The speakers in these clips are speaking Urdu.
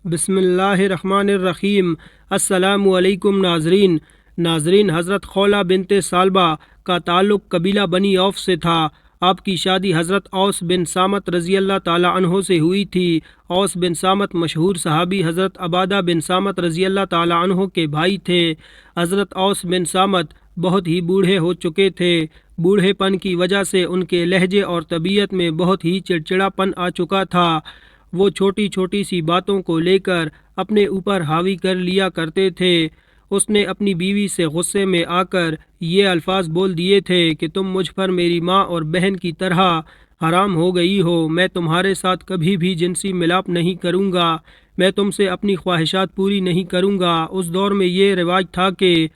بسم اللہ الرحمن الرحیم۔ السلام علیکم ناظرین، حضرت خولہ بنت ثعلبہ کا تعلق قبیلہ بنی اوف سے تھا۔ آپ کی شادی حضرت اوس بن صامت رضی اللہ تعالی عنہ سے ہوئی تھی۔ اوس بن صامت مشہور صحابی حضرت عبادہ بن صامت رضی اللہ تعالی عنہ کے بھائی تھے۔ حضرت اوس بن صامت بہت ہی بوڑھے ہو چکے تھے۔ بوڑھے پن کی وجہ سے ان کے لہجے اور طبیعت میں بہت ہی چڑچڑا پن آ چکا تھا۔ وہ چھوٹی چھوٹی سی باتوں کو لے کر اپنے اوپر حاوی کر لیا کرتے تھے۔ اس نے اپنی بیوی سے غصے میں آ کر یہ الفاظ بول دیے تھے کہ تم مجھ پر میری ماں اور بہن کی طرح حرام ہو گئی ہو۔ میں تمہارے ساتھ کبھی بھی جنسی ملاپ نہیں کروں گا۔ میں تم سے اپنی خواہشات پوری نہیں کروں گا۔ اس دور میں یہ رواج تھا کہ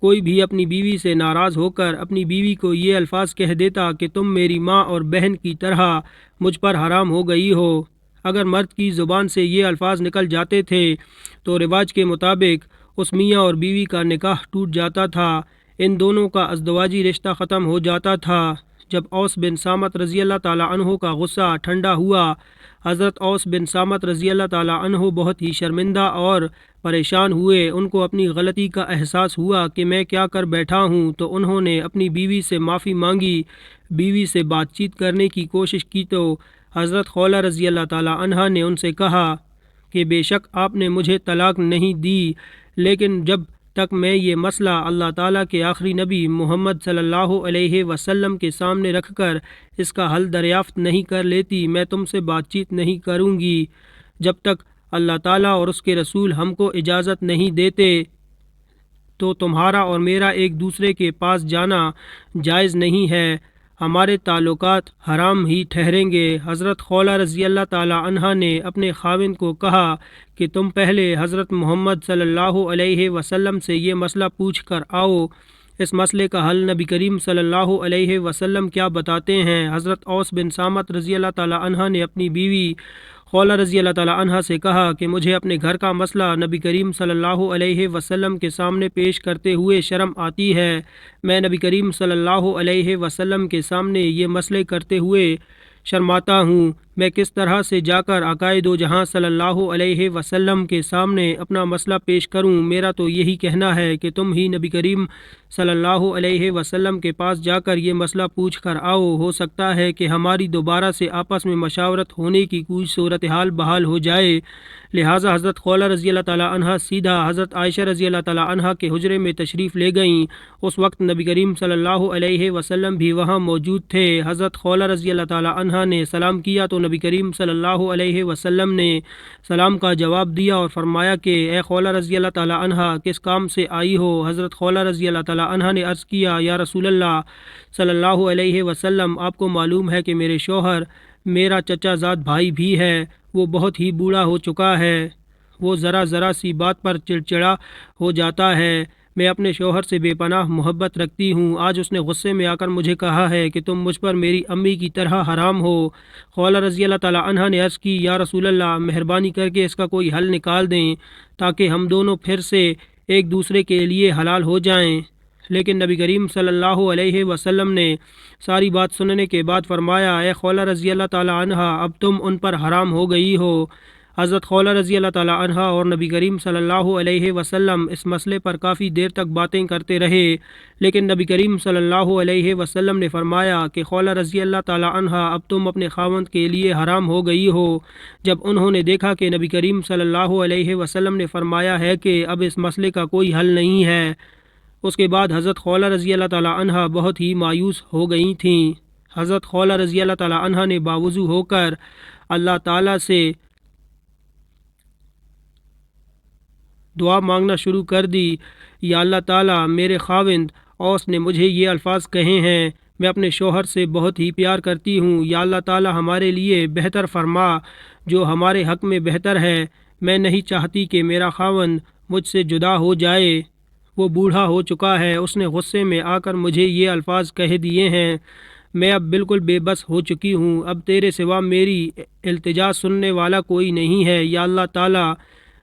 کوئی بھی اپنی بیوی سے ناراض ہو کر اپنی بیوی کو یہ الفاظ کہہ دیتا کہ تم میری ماں اور بہن کی طرح مجھ پر حرام ہو گئی ہو۔ اگر مرد کی زبان سے یہ الفاظ نکل جاتے تھے تو رواج کے مطابق اس میاں اور بیوی کا نکاح ٹوٹ جاتا تھا۔ ان دونوں کا ازدواجی رشتہ ختم ہو جاتا تھا۔ جب اوس بن صامت رضی اللہ تعالی عنہ کا غصہ ٹھنڈا ہوا، حضرت اوس بن صامت رضی اللہ تعالی عنہ بہت ہی شرمندہ اور پریشان ہوئے۔ ان کو اپنی غلطی کا احساس ہوا کہ میں کیا کر بیٹھا ہوں، تو انہوں نے اپنی بیوی سے معافی مانگی۔ بیوی سے بات چیت کرنے کی کوشش کی تو حضرت خولہ رضی اللہ تعالی عنہ نے ان سے کہا کہ بے شک آپ نے مجھے طلاق نہیں دی، لیکن جب تک میں یہ مسئلہ اللہ تعالیٰ کے آخری نبی محمد صلی اللہ علیہ وسلم کے سامنے رکھ کر اس کا حل دریافت نہیں کر لیتی، میں تم سے بات چیت نہیں کروں گی۔ جب تک اللہ تعالیٰ اور اس کے رسول ہم کو اجازت نہیں دیتے تو تمہارا اور میرا ایک دوسرے کے پاس جانا جائز نہیں ہے۔ ہمارے تعلقات حرام ہی ٹھہریں گے۔ حضرت خولہ رضی اللہ تعالی عنہ نے اپنے خاوند کو کہا کہ تم پہلے حضرت محمد صلی اللہ علیہ وسلم سے یہ مسئلہ پوچھ کر آؤ۔ اس مسئلے کا حل نبی کریم صلی اللہ علیہ وسلم کیا بتاتے ہیں۔ حضرت اوس بن صامت رضی اللہ تعالی عنہ نے اپنی بیوی خولہ رضی اللہ تعالی عنہ سے کہا کہ مجھے اپنے گھر کا مسئلہ نبی کریم صلی اللہ علیہ وسلم کے سامنے پیش کرتے ہوئے شرم آتی ہے۔ میں نبی کریم صلی اللہ علیہ وسلم کے سامنے یہ مسئلے کرتے ہوئے شرماتا ہوں۔ میں کس طرح سے جا کر آقائے دو جہاں صلی اللہ علیہ وسلم کے سامنے اپنا مسئلہ پیش کروں؟ میرا تو یہی کہنا ہے کہ تم ہی نبی کریم صلی اللہ علیہ وسلم کے پاس جا کر یہ مسئلہ پوچھ کر آؤ۔ ہو سکتا ہے کہ ہماری دوبارہ سے آپس میں مشاورت ہونے کی کوئی صورتحال بحال ہو جائے۔ لہٰذا حضرت خولہ رضی اللہ تعالی عنہ سیدھا حضرت عائشہ رضی اللہ تعالی عنہ کے حجرے میں تشریف لے گئیں۔ اس وقت نبی کریم صلی اللہ علیہ وسلم بھی وہاں موجود تھے۔ حضرت خولہ رضی اللہ تعالی عنہ نے سلام کیا تو نبی کریم صلی اللہ علیہ وسلم نے سلام کا جواب دیا اور فرمایا کہ اے خولہ رضی اللہ تعالی عنہ، کس کام سے آئی ہو؟ حضرت خولہ رضی اللہ تعالی عنہ نے عرض کیا، یا رسول اللہ صلی اللہ علیہ وسلم، آپ کو معلوم ہے کہ میرے شوہر میرا چچا زاد بھائی بھی ہے، وہ بہت ہی بوڑھا ہو چکا ہے، وہ ذرا سی بات پر چڑچڑا ہو جاتا ہے۔ میں اپنے شوہر سے بے پناہ محبت رکھتی ہوں۔ آج اس نے غصے میں آ کر مجھے کہا ہے کہ تم مجھ پر میری امی کی طرح حرام ہو۔ خولہ رضی اللہ تعالی عنہ نے عرض کی، یا رسول اللہ، مہربانی کر کے اس کا کوئی حل نکال دیں تاکہ ہم دونوں پھر سے ایک دوسرے کے لیے حلال ہو جائیں۔ لیکن نبی کریم صلی اللہ علیہ وسلم نے ساری بات سننے کے بعد فرمایا، اے خولہ رضی اللہ تعالی عنہ، اب تم ان پر حرام ہو گئی ہو۔ حضرت خولہ رضی اللہ تعالی عنہ اور نبی کریم صلی اللہ علیہ وسلم اس مسئلے پر کافی دیر تک باتیں کرتے رہے، لیکن نبی کریم صلی اللہ علیہ وسلم نے فرمایا کہ خولہ رضی اللہ تعالی عنہ، اب تم اپنے خاوند کے لیے حرام ہو گئی ہو۔ جب انہوں نے دیکھا کہ نبی کریم صلی اللہ علیہ وسلم نے فرمایا ہے کہ اب اس مسئلے کا کوئی حل نہیں ہے، اس کے بعد حضرت خولہ رضی اللہ تعالی عنہ بہت ہی مایوس ہو گئی تھیں۔ حضرت خولہ رضی اللہ تعالی عنہ نے باوضو ہو کر اللہ تعالیٰ سے دعا مانگنا شروع کر دی، یا اللہ تعالیٰ، میرے خاوند اوس نے مجھے یہ الفاظ کہے ہیں، میں اپنے شوہر سے بہت ہی پیار کرتی ہوں، یا اللہ تعالیٰ ہمارے لیے بہتر فرما جو ہمارے حق میں بہتر ہے۔ میں نہیں چاہتی کہ میرا خاوند مجھ سے جدا ہو جائے، وہ بوڑھا ہو چکا ہے، اس نے غصے میں آ کر مجھے یہ الفاظ کہہ دیے ہیں، میں اب بالکل بے بس ہو چکی ہوں، اب تیرے سوا میری التجا سننے والا کوئی نہیں ہے، یا اللہ تعالیٰ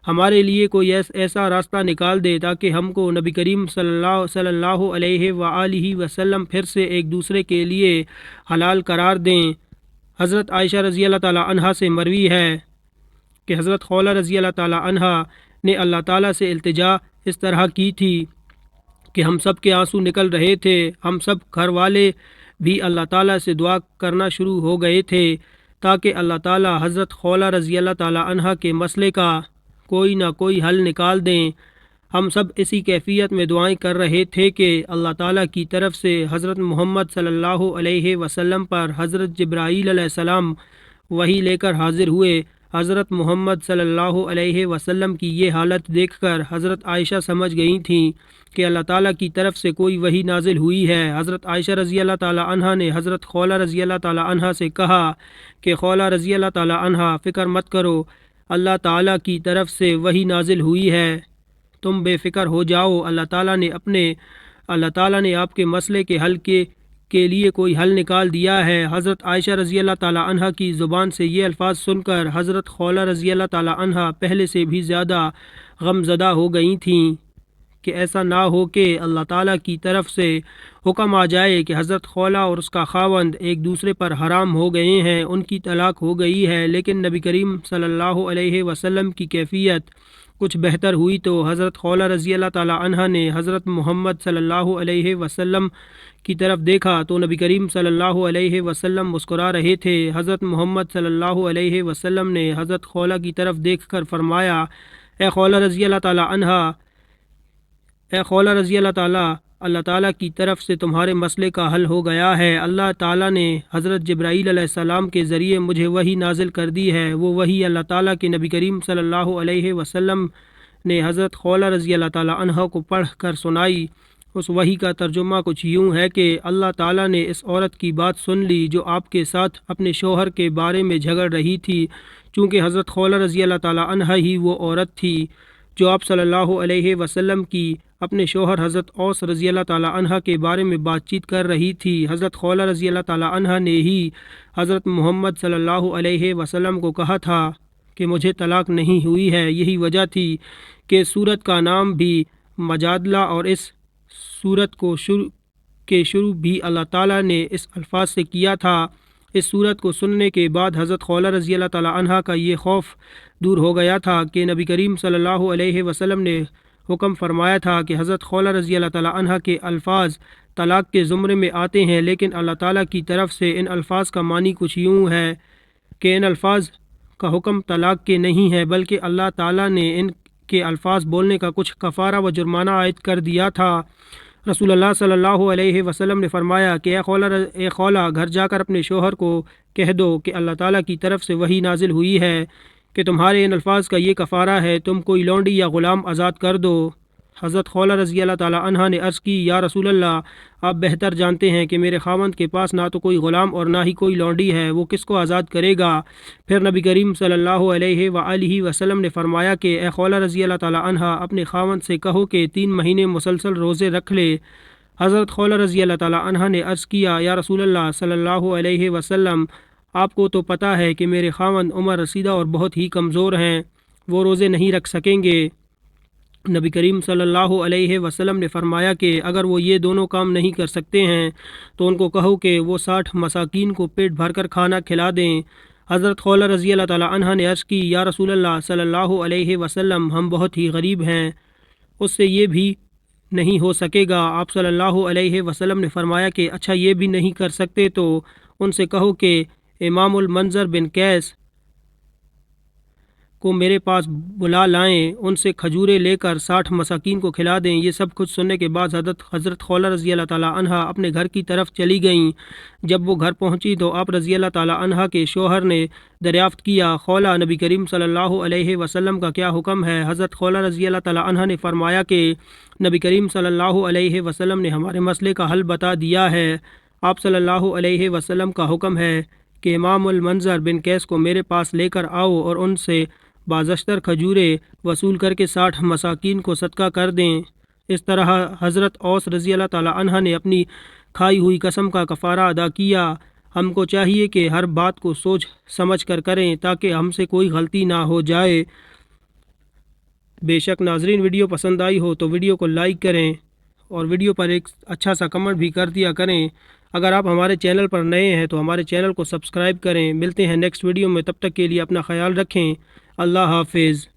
ہمارے لیے کوئی ایسا راستہ نکال دے تاکہ ہم کو نبی کریم صلی اللہ علیہ وآلہ وسلم پھر سے ایک دوسرے کے لیے حلال قرار دیں۔ حضرت عائشہ رضی اللہ تعالی عنہا سے مروی ہے کہ حضرت خولہ رضی اللہ تعالی عنہ نے اللہ تعالیٰ سے التجا اس طرح کی تھی کہ ہم سب کے آنسو نکل رہے تھے، ہم سب گھر والے بھی اللہ تعالیٰ سے دعا کرنا شروع ہو گئے تھے تاکہ اللہ تعالیٰ حضرت خولہ رضی اللہ تعالی عنہ کے مسئلے کا کوئی نہ کوئی حل نکال دیں۔ ہم سب اسی کیفیت میں دعائیں کر رہے تھے کہ اللہ تعالیٰ کی طرف سے حضرت محمد صلی اللہ علیہ وسلم پر حضرت جبرائیل علیہ السلام وحی لے کر حاضر ہوئے۔ حضرت محمد صلی اللہ علیہ وسلم کی یہ حالت دیکھ کر حضرت عائشہ سمجھ گئی تھیں کہ اللہ تعالیٰ کی طرف سے کوئی وحی نازل ہوئی ہے۔ حضرت عائشہ رضی اللہ تعالی عنہ نے حضرت خولہ رضی اللہ تعالی عنہ سے کہا کہ خولہ رضی اللہ تعالی عنہ فکر مت کرو، اللہ تعالیٰ کی طرف سے وحی نازل ہوئی ہے، تم بے فکر ہو جاؤ، اللہ تعالیٰ نے آپ کے مسئلے کے حل کے لیے کوئی حل نکال دیا ہے۔ حضرت عائشہ رضی اللہ تعالی عنہ کی زبان سے یہ الفاظ سن کر حضرت خولہ رضی اللہ تعالی عنہ پہلے سے بھی زیادہ غم زدہ ہو گئی تھیں کہ ایسا نہ ہو کہ اللہ تعالیٰ کی طرف سے حکم آ جائے کہ حضرت خولہ اور اس کا خاوند ایک دوسرے پر حرام ہو گئے ہیں، ان کی طلاق ہو گئی ہے۔ لیکن نبی کریم صلی اللہ علیہ وسلم کی کیفیت کچھ بہتر ہوئی تو حضرت خولہ رضی اللہ تعالی عنہ نے حضرت محمد صلی اللہ علیہ وسلم کی طرف دیکھا تو نبی کریم صلی اللہ علیہ وسلم مسکرا رہے تھے۔ حضرت محمد صلی اللہ علیہ وسلم نے حضرت خولہ کی طرف دیکھ کر فرمایا، اے خولہ رضی اللہ تعالی عنہ، اے خولہ رضی اللہ تعالیٰ، اللہ تعالیٰ کی طرف سے تمہارے مسئلے کا حل ہو گیا ہے۔ اللہ تعالیٰ نے حضرت جبرائیل علیہ السلام کے ذریعے مجھے وحی نازل کر دی ہے۔ وہ وحی اللہ تعالیٰ کے نبی کریم صلی اللہ علیہ وسلم نے حضرت خولہ رضی اللہ تعالیٰ عنہ کو پڑھ کر سنائی۔ اس وحی کا ترجمہ کچھ یوں ہے کہ اللہ تعالیٰ نے اس عورت کی بات سن لی جو آپ کے ساتھ اپنے شوہر کے بارے میں جھگڑ رہی تھی، چونکہ حضرت خولہ رضی اللہ تعالیٰ عنہ ہی وہ عورت تھی جو آپ صلی اللہ علیہ وسلم کی اپنے شوہر حضرت اوس رضی اللہ تعالی عنہ کے بارے میں بات چیت کر رہی تھی۔ حضرت خولہ رضی اللہ تعالی عنہ نے ہی حضرت محمد صلی اللہ علیہ وسلم کو کہا تھا کہ مجھے طلاق نہیں ہوئی ہے۔ یہی وجہ تھی کہ سورت کا نام بھی مجادلہ اور اس سورت کو شروع بھی اللہ تعالیٰ نے اس الفاظ سے کیا تھا۔ اس سورت کو سننے کے بعد حضرت خولہ رضی اللہ تعالی عنہ کا یہ خوف دور ہو گیا تھا کہ نبی کریم صلی اللہ علیہ وسلم نے حکم فرمایا تھا کہ حضرت خولہ رضی اللہ تعالی عنہ کے الفاظ طلاق کے زمرے میں آتے ہیں، لیکن اللہ تعالیٰ کی طرف سے ان الفاظ کا معنی کچھ یوں ہے کہ ان الفاظ کا حکم طلاق کے نہیں ہے، بلکہ اللہ تعالیٰ نے ان کے الفاظ بولنے کا کچھ کفارہ و جرمانہ عائد کر دیا تھا۔ رسول اللہ صلی اللہ علیہ وسلم نے فرمایا کہ اے خولہ گھر جا کر اپنے شوہر کو کہہ دو کہ اللہ تعالیٰ کی طرف سے وحی نازل ہوئی ہے کہ تمہارے ان الفاظ کا یہ کفارہ ہے، تم کوئی لونڈی یا غلام آزاد کر دو۔ حضرت خولہ رضی اللہ تعالی عنہ نے عرض کی، یا رسول اللہ، آپ بہتر جانتے ہیں کہ میرے خاوند کے پاس نہ تو کوئی غلام اور نہ ہی کوئی لونڈی ہے، وہ کس کو آزاد کرے گا؟ پھر نبی کریم صلی اللہ علیہ وآلہ وسلم نے فرمایا کہ اے خولہ رضی اللہ تعالی عنہ، اپنے خاوند سے کہو کہ 3 مہینے مسلسل روزے رکھ لے۔ حضرت خولہ رضی اللہ تعالی عنہ نے عرض کیا، یا رسول اللہ صلی اللہ علیہ وسلم، آپ کو تو پتہ ہے کہ میرے خاوند عمر رسیدہ اور بہت ہی کمزور ہیں، وہ روزے نہیں رکھ سکیں گے۔ نبی کریم صلی اللہ علیہ وسلم نے فرمایا کہ اگر وہ یہ دونوں کام نہیں کر سکتے ہیں تو ان کو کہو کہ وہ 60 مساکین کو پیٹ بھر کر کھانا کھلا دیں۔ حضرت خولہ رضی اللہ تعالی عنہ نے عرض کی، یا رسول اللہ صلی اللہ علیہ وسلم، ہم بہت ہی غریب ہیں، اس سے یہ بھی نہیں ہو سکے گا۔ آپ صلی اللہ علیہ وسلم نے فرمایا کہ اچھا یہ بھی نہیں کر سکتے تو ان سے کہو کہ امام المنذر بن قیس کو میرے پاس بلا لائیں، ان سے کھجوریں لے کر 60 مساکین کو کھلا دیں۔ یہ سب کچھ سننے کے بعد حضرت خولہ رضی اللہ تعالی عنہ اپنے گھر کی طرف چلی گئیں۔ جب وہ گھر پہنچی تو آپ رضی اللہ تعالی عنہ کے شوہر نے دریافت کیا، خولہ، نبی کریم صلی اللہ علیہ وسلم کا کیا حکم ہے؟ حضرت خولہ رضی اللہ تعالی عنہ نے فرمایا کہ نبی کریم صلی اللہ علیہ وسلم نے ہمارے مسئلے کا حل بتا دیا ہے۔ آپ صلی اللہ علیہ وسلم کا حکم ہے کہ امام المنذر بن قیس کو میرے پاس لے کر آؤ اور ان سے بازشتر کھجوریں وصول کر کے 60 مساکین کو صدقہ کر دیں۔ اس طرح حضرت اوس رضی اللہ تعالی عنہ نے اپنی کھائی ہوئی قسم کا کفارہ ادا کیا۔ ہم کو چاہیے کہ ہر بات کو سوچ سمجھ کر کریں تاکہ ہم سے کوئی غلطی نہ ہو جائے۔ بے شک ناظرین، ویڈیو پسند آئی ہو تو ویڈیو کو لائک کریں اور ویڈیو پر ایک اچھا سا کمنٹ بھی کر دیا کریں۔ اگر آپ ہمارے چینل پر نئے ہیں تو ہمارے چینل کو سبسکرائب کریں۔ ملتے ہیں نیکسٹ ویڈیو میں، تب تک کے لیے اپنا خیال رکھیں۔ اللہ حافظ۔